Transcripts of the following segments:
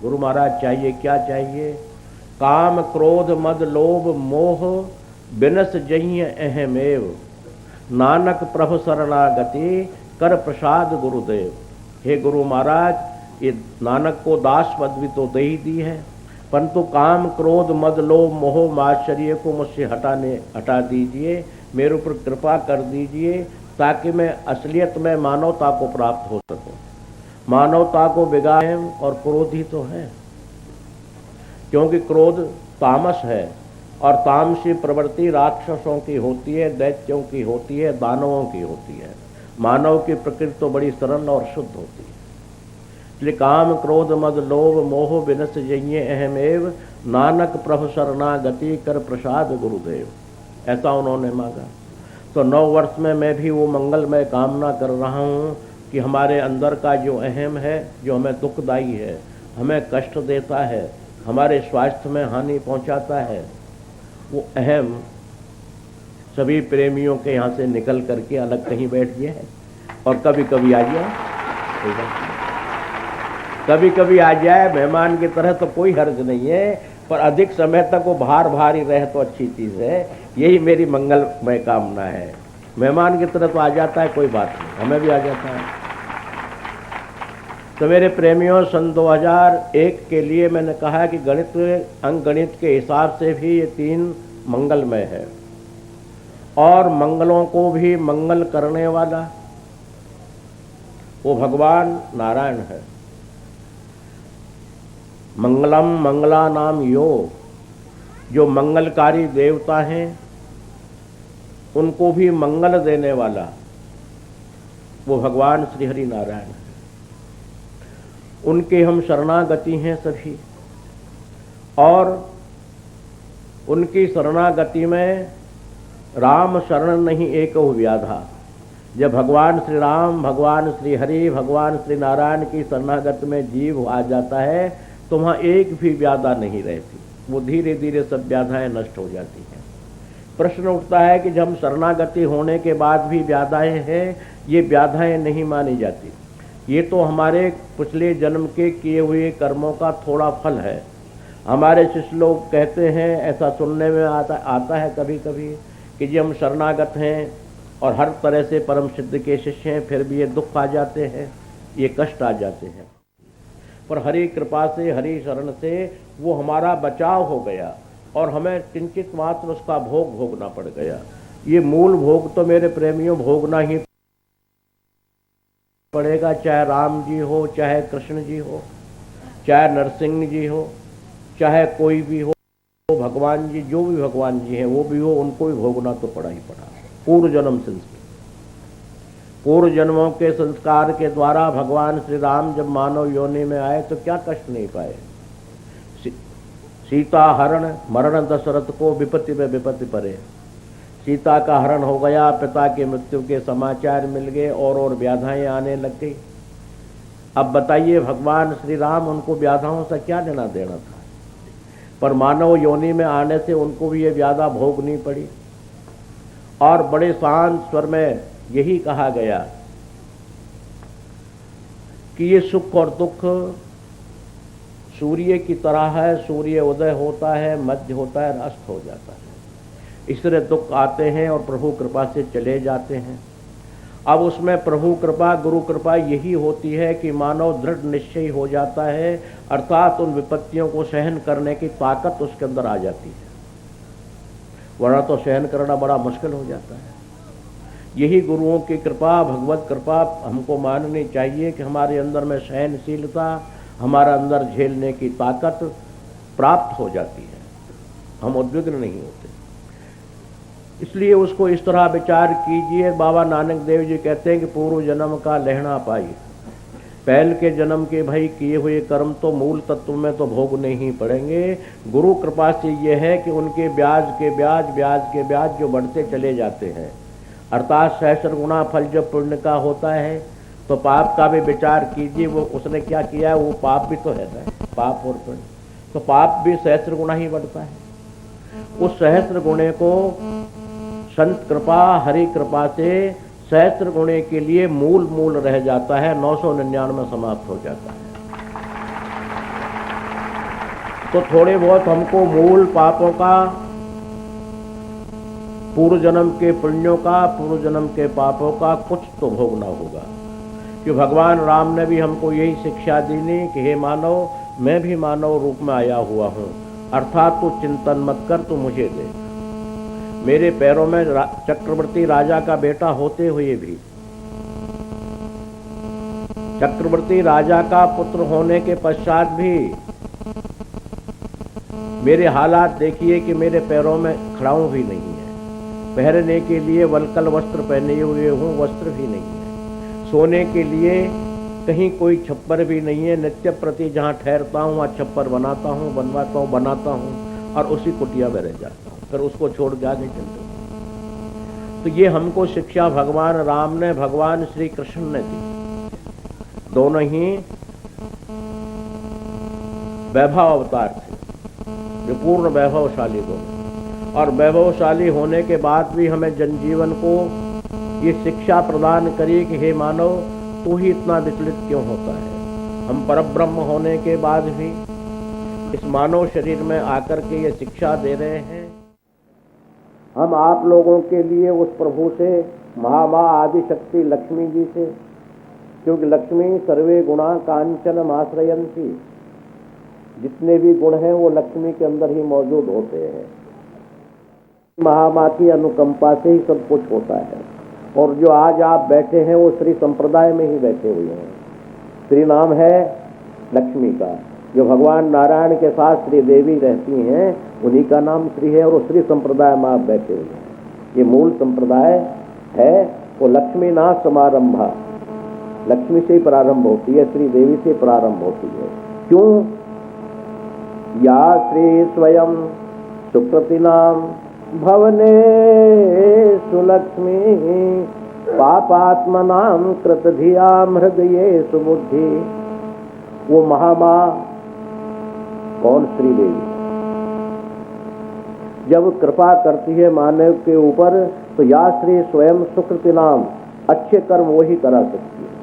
गुरु महाराज चाहिए क्या चाहिए? काम क्रोध मद लोभ मोह बिनस जहिय अहमेव, नानक प्रभु शरणागति कर प्रसाद गुरुदेव। हे गुरु महाराज, ये नानक को दास पदवी तो दे ही दी है, परंतु काम क्रोध मद लोभ मोह माश्चर्य को मुझसे हटा दीजिए, मेरे ऊपर कृपा कर दीजिए, ताकि मैं असलियत में मानवता को प्राप्त हो सकूं। मानवता को बिगाड़े और क्रोधी तो है, क्योंकि क्रोध तामस है और तामसी प्रवृत्ति राक्षसों की होती है, दैत्यों की होती है, दानवों की होती है। मानव की प्रकृति तो बड़ी सरल और शुद्ध होती है। इसलिए काम क्रोध मद लोभ मोह विनस जइये अहमेव, नानक प्रभु शरणागति कर प्रसाद गुरुदेव। ऐसा उन्होंने मांगा। तो 9 वर्ष में मैं भी वो मंगलमय कामना कर रहा हूँ कि हमारे अंदर का जो अहम है, जो हमें दुखदायी है, हमें कष्ट देता है, हमारे स्वास्थ्य में हानि पहुँचाता है, वो अहम सभी प्रेमियों के यहाँ से निकल करके अलग कहीं बैठ गया है। और कभी कभी आ जाए, कभी कभी आ जाए मेहमान की तरह तो कोई हर्ज नहीं है, पर अधिक समय तक वो भारी रहे तो अच्छी चीज़ है। यही मेरी मंगलमय कामना है। मेहमान की तरह तो आ जाता है, कोई बात नहीं, हमें भी आ जाता है। तो मेरे प्रेमियों, सन 2001 के लिए मैंने कहा कि अंक गणित के हिसाब से भी ये 3 मंगलमय है, और मंगलों को भी मंगल करने वाला वो भगवान नारायण है। मंगलम मंगला नाम योग, जो मंगलकारी देवता हैं उनको भी मंगल देने वाला वो भगवान श्री हरि नारायण है। उनके हम शरणागति हैं सभी, और उनकी शरणागति में राम शरण नहीं एको व्याधा। जब भगवान श्री राम, भगवान श्री हरि, भगवान श्री नारायण की शरणागति में जीव आ जाता है तो वहाँ एक भी व्याधा नहीं रहती, वो धीरे धीरे सब व्याधाएं नष्ट हो जाती हैं। प्रश्न उठता है कि जब हम शरणागति होने के बाद भी व्याधाएं हैं, ये व्याधाएं नहीं मानी जाती। ये तो हमारे पिछले जन्म के किए हुए कर्मों का थोड़ा फल है। हमारे शिष्य लोग कहते हैं, ऐसा सुनने में आता है कभी कभी कि जी हम शरणागत हैं और हर तरह से परम सिद्ध के शिष्य हैं, फिर भी ये दुख आ जाते हैं, ये कष्ट आ जाते हैं। पर हरि कृपा से, हरि शरण से वो हमारा बचाव हो गया और हमें किंचित मात्र उसका भोग भोगना पड़ गया। ये मूल भोग तो मेरे प्रेमियों भोगना ही पड़ेगा, चाहे राम जी हो, चाहे कृष्ण जी हो, चाहे नरसिंह जी हो, चाहे कोई भी हो, भगवान जी, जो भी भगवान जी हैं वो भी हो, उनको भी भोगना तो पड़ा ही पड़ा। पूर्व जन्म संस्कार, पूर्व जन्मों के संस्कार के द्वारा भगवान श्री राम जब मानव योनि में आए तो क्या कष्ट नहीं पाए। सीता हरण मरण दशरथ को विपत्ति में विपत्ति परे। सीता का हरण हो गया, पिता की मृत्यु के समाचार मिल गए और व्याधाएं आने लग गई। अब बताइए, भगवान श्री राम, उनको व्याधाओं से क्या लेना देना था? पर मानव योनि में आने से उनको भी ये व्याधा भोगनी पड़ी। और बड़े शांत स्वर में यही कहा गया कि ये सुख और दुख सूर्य की तरह है, सूर्य उदय होता है, मध्य होता है, अस्त हो जाता है। इस तरह दुख आते हैं और प्रभु कृपा से चले जाते हैं। अब उसमें प्रभु कृपा, गुरु कृपा यही होती है कि मानव दृढ़ निश्चय हो जाता है, अर्थात उन विपत्तियों को सहन करने की ताकत उसके अंदर आ जाती है, वरना तो सहन करना बड़ा मुश्किल हो जाता है। यही गुरुओं की कृपा, भगवत कृपा हमको माननी चाहिए कि हमारे अंदर में सहनशीलता, हमारा अंदर झेलने की ताकत प्राप्त हो जाती है, हम उद्विग्न नहीं होते। इसलिए उसको इस तरह विचार कीजिए। बाबा नानक देव जी कहते हैं कि पूर्व जन्म का लहना पाई, पहल के जन्म के भाई किए हुए कर्म तो मूल तत्व में तो भोगने ही पड़ेंगे। गुरु कृपा से ये है कि उनके ब्याज के ब्याज जो बढ़ते चले जाते हैं, अर्थात सहस्र गुना फल जब पुण्य का होता है तो पाप का भी विचार कीजिए। वो उसने क्या किया है, वो पाप भी तो है ना, पाप और पुण्य, तो पाप भी सहस्र गुना ही बढ़ता है। उस सहस्र गुणे को संत कृपा, हरि कृपा से सहस्र गुणे के लिए मूल रह जाता है, 999 समाप्त हो जाता है। तो थोड़े बहुत हमको मूल पापों का, पूर्व जन्म के पुण्यों का, पूर्व जन्म के पापों का कुछ तो भोगना होगा। कि भगवान राम ने भी हमको यही शिक्षा दी नहीं कि हे मानव, मैं भी मानव रूप में आया हुआ हूं, अर्थात तू चिंतन मत कर, तू मुझे दे। मेरे पैरों में चक्रवर्ती राजा का बेटा होते हुए भी, चक्रवर्ती राजा का पुत्र होने के पश्चात भी मेरे हालात देखिए कि मेरे पैरों में खड़ाऊं भी नहीं है, पहनने के लिए वलकल वस्त्र पहने हुए हूं, वस्त्र भी नहीं है, सोने के लिए कहीं कोई छप्पर भी नहीं है, नित्य प्रति जहां ठहरता हूं वहां छप्पर बनाता हूं, बनाता हूं और उसी कुटिया में रह जाता हूं, फिर उसको छोड़ के आगे चलते। तो ये हमको शिक्षा भगवान राम ने, भगवान श्री कृष्ण ने दी। दोनों ही वैभव अवतार थे, जो पूर्ण वैभवशाली दोनों, और वैभवशाली होने के बाद भी हमें जनजीवन को ये शिक्षा प्रदान करी कि हे मानव, तू ही इतना विचलित क्यों होता है। हम परब्रह्म होने के बाद भी इस मानव शरीर में आकर के ये शिक्षा दे रहे हैं। हम आप लोगों के लिए उस प्रभु से, महामा आदि शक्ति लक्ष्मी जी से, क्योंकि लक्ष्मी सर्वे गुणा कांचन आश्रयंती, जितने भी गुण हैं वो लक्ष्मी के अंदर ही मौजूद होते हैं। महामा की अनुकंपा से ही सब कुछ होता है। और जो आज आप बैठे हैं वो श्री संप्रदाय में ही बैठे हुए हैं। श्री नाम है लक्ष्मी का, जो भगवान नारायण के साथ श्री देवी रहती हैं, उन्हीं का नाम श्री है, और वो श्री संप्रदाय में आप बैठे हुए हैं। ये मूल संप्रदाय है, वो लक्ष्मी नाथ समारंभा, लक्ष्मी से ही प्रारंभ होती है, श्री देवी से प्रारंभ होती है। क्यों? या श्री स्वयं सुकृतिनाम भवने सुलक्ष्मी पापात्मनाम कृतधियाम हृदये सुबुद्धि। वो महामा कौन? श्री देवी। जब कृपा करती है मानव के ऊपर, तो या श्री स्वयं सुकृतिनाम, अच्छे कर्म वो ही करा सकती है।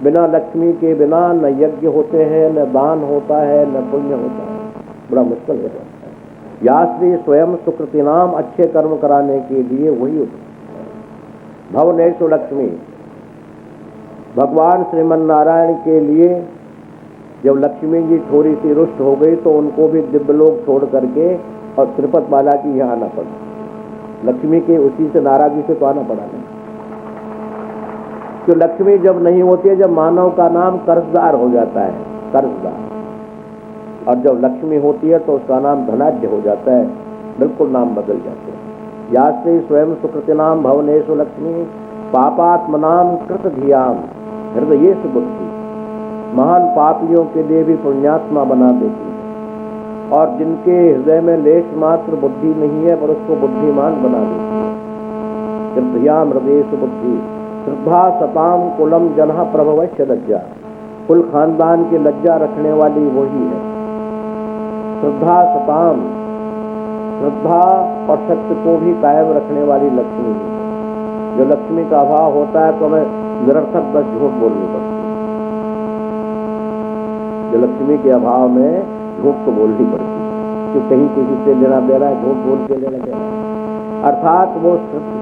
बिना लक्ष्मी के बिना न यज्ञ होते हैं, न दान होता है, न पुण्य होता है, बड़ा मुश्किल हो जाता है। या श्री स्वयं सुकृतिनाम, अच्छे कर्म कराने के लिए वही उपलब्ध है। भवनेषु लक्ष्मी, भगवान श्रीमन नारायण के लिए जब लक्ष्मी जी थोड़ी सी रुष्ट हो गई तो उनको भी दिव्यलोक छोड़ करके और त्रिपत बालाजी यहाँ आना पड़ा। लक्ष्मी के उसी से नाराजी से तो आना पड़ा नहीं। तो लक्ष्मी जब नहीं होती है, जब मानव का नाम कर्जदार हो जाता है, कर्जदार, और जब लक्ष्मी होती है तो उसका नाम धनाढ्य हो जाता है, बिल्कुल नाम बदल जाते हैं। या श्री स्वयं सुकृतिनाम भवनेषु लक्ष्मी पापात्मनाम कृतधियाम हृदये सुबुद्धि, महान पापियों के लिए भी पुण्यात्मा बना देती है, और जिनके हृदय में लेश मात्र बुद्धि नहीं है पर उसको बुद्धिमान बना देती है। कृतधियाम हृदये सुबुद्धि। श्रद्धा सताम कुलम जनः प्रभवश्य लज्जा, कुल खानदान की लज्जा रखने वाली वही है। श्रद्धा सताम, श्रद्धा और सत्य को भी कायम रखने वाली लक्ष्मी है। जो लक्ष्मी का अभाव होता है तो हमें निरर्थक बस झूठ बोलनी पड़ती है। जो लक्ष्मी के अभाव में झूठ तो बोलनी पड़ती है, कि कहीं किसी से लेना देना है, झूठ बोल के लेना देना है। अर्थात वो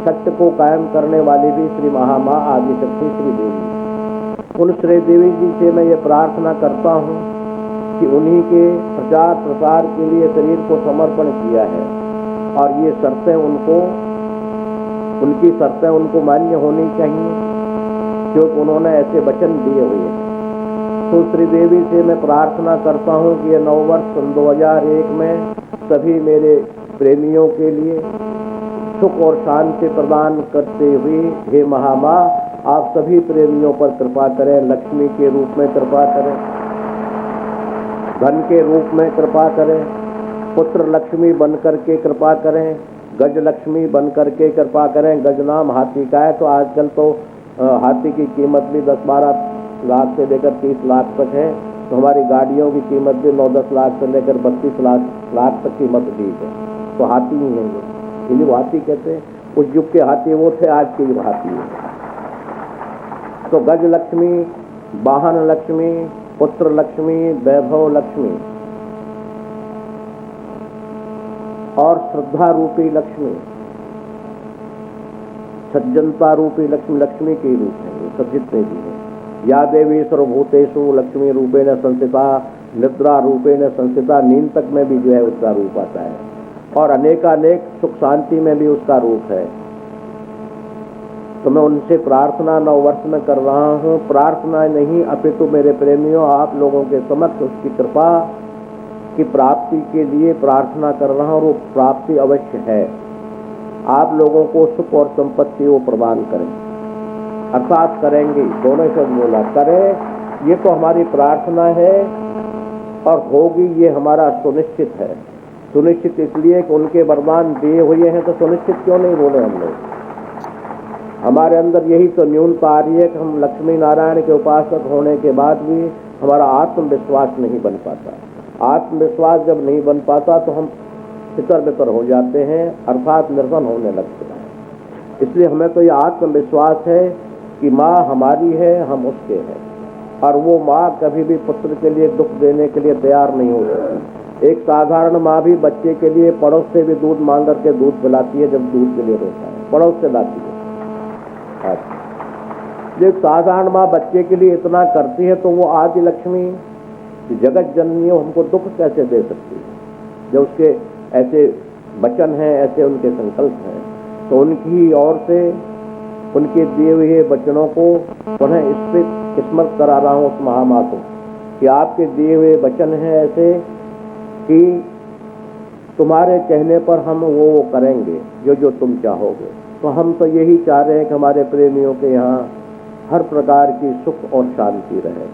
सत्य को कायम करने वाली भी श्री महामा आदि शक्ति श्री देवी। उन श्री देवी जी से मैं ये प्रार्थना करता हूँ कि उन्हीं के प्रचार प्रसार के लिए शरीर को समर्पण किया है, और ये शर्तें उनको, उनकी शर्तें उनको मान्य होनी चाहिए, क्योंकि उन्होंने ऐसे वचन दिए हुए हैं। तो श्री देवी से मैं प्रार्थना करता हूँ कि ये नववर्ष 2001 में सभी मेरे प्रेमियों के लिए सुख और शांति प्रदान करते हुए हे महामा आप सभी प्रेमियों पर कृपा करें, लक्ष्मी के रूप में कृपा करें, धन के रूप में कृपा करें, पुत्र लक्ष्मी बन करके कृपा करें, गज लक्ष्मी बन करके कृपा करें। गज नाम हाथी का है, तो आजकल तो हाथी की कीमत भी 10-12 लाख से लेकर 30 लाख तक है, तो हमारी गाड़ियों की कीमत भी 9-10 लाख से लेकर 32 लाख तक कीमत भी है। तो हाथी ही है ये, वो हाथी कहते हैं। उस युग के हाथी वो थे, आज के युग हाथी है। तो गज लक्ष्मी, वाहन लक्ष्मी, पुत्र लक्ष्मी, वैभव लक्ष्मी, और श्रद्धा रूपी लक्ष्मी, सज्जनता रूपी लक्ष्मी, लक्ष्मी के रूप है ये सब जितने भी हैं। या देवी सर्वभूतेषु लक्ष्मी रूपेण संस्थिता, निद्रा रूपेण संस्थिता, नींद तक में भी जो है उसका रूप आता है, और अनेकानेक सुख शांति में भी उसका रूप है। तो मैं उनसे प्रार्थना नववर्ष में कर रहा हूँ, प्रार्थना नहीं अपितु मेरे प्रेमियों आप लोगों के समक्ष उसकी कृपा की प्राप्ति के लिए प्रार्थना कर रहा हूँ, और वो प्राप्ति अवश्य है। आप लोगों को सुख और संपत्ति वो प्रदान करें, अर्थात करेंगे, दोनों शब्द बोला, करें ये तो हमारी प्रार्थना है, और होगी ये हमारा सुनिश्चित है। सुनिश्चित इसलिए कि उनके वरदान दिए हुए हैं, तो सुनिश्चित क्यों नहीं बोले हम लोग। हमारे अंदर यही तो न्यूनता आ रही है कि हम लक्ष्मी नारायण के उपासक होने के बाद भी हमारा आत्मविश्वास नहीं बन पाता। आत्मविश्वास जब नहीं बन पाता तो हम तितर बितर हो जाते हैं, अर्थात निर्धन होने लगते हैं। इसलिए हमें तो ये आत्मविश्वास है कि माँ हमारी है, हम उसके हैं, और वो माँ कभी भी पुत्र के लिए दुख देने के लिए तैयार नहीं हो सकती। एक साधारण माँ भी बच्चे के लिए पड़ोस से भी दूध मांग करके दूध पिलाती है, जब दूध के लिए रोता है पड़ोस से लाती है। जो साधारण माँ बच्चे के लिए इतना करती है, तो वो आदि लक्ष्मी जगत जननी हमको दुख कैसे दे सकती है। जब उसके ऐसे वचन हैं, ऐसे उनके संकल्प हैं, तो उनकी ओर से उनके दिए हुए वचनों को पुनः स्मृत करा रहा हूँ उस महामाँ को, कि आपके दिए हुए वचन हैं ऐसे कि तुम्हारे कहने पर हम वो करेंगे जो जो तुम चाहोगे। तो हम तो यही चाह रहे हैं कि हमारे प्रेमियों के यहाँ हर प्रकार की सुख और शांति रहे।